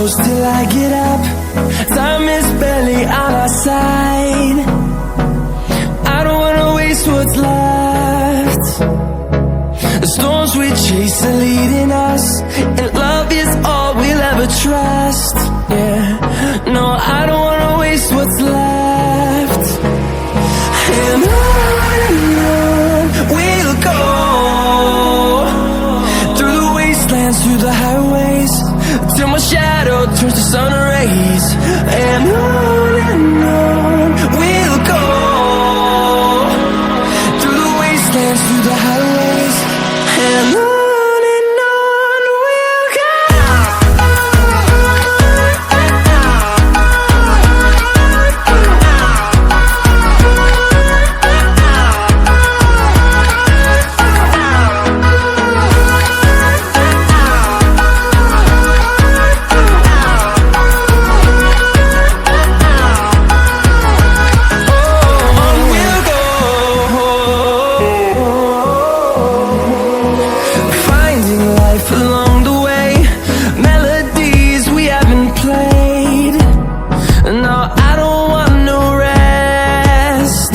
close till I get up. Time is barely on our side. I don't wanna waste what's left. The storms we chase are leading us, and love is all we'll ever trust. Yeah, no, I don't wanna waste what's left. And on we'll go, through the wastelands, through the highways, till my shadow turns to sun rays. And on we'll go, through the wastelands, through the highways, and on we'll go. Along the way, melodies we haven't played. No, I don't want no rest.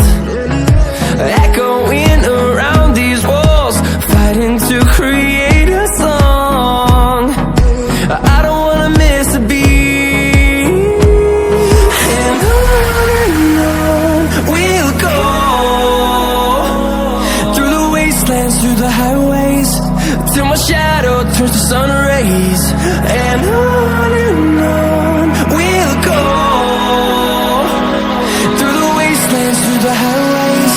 Echoing around these walls, fighting to create a song. I don't wanna miss a beat. And on we'll go, through the wastelands, through the highways, till my shadow turns to sun rays. And on we'll go, through the wastelands, through the highways,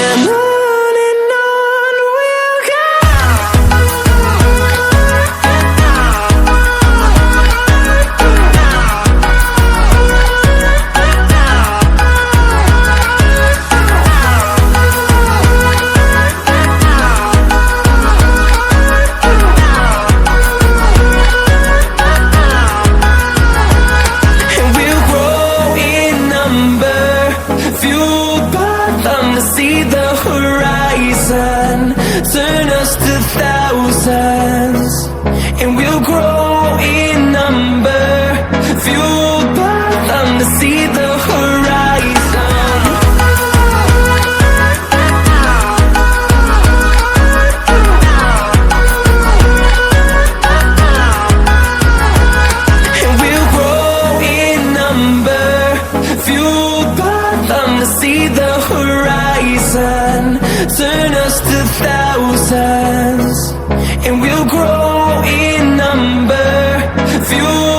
and on we'll go. See the horizon, turn us to thousands, and we'll grow in number, fueled by them to see the horizon. And we'll grow in number, fueled by them to see the horizon, turn us to thousands, and we'll grow in number, fuel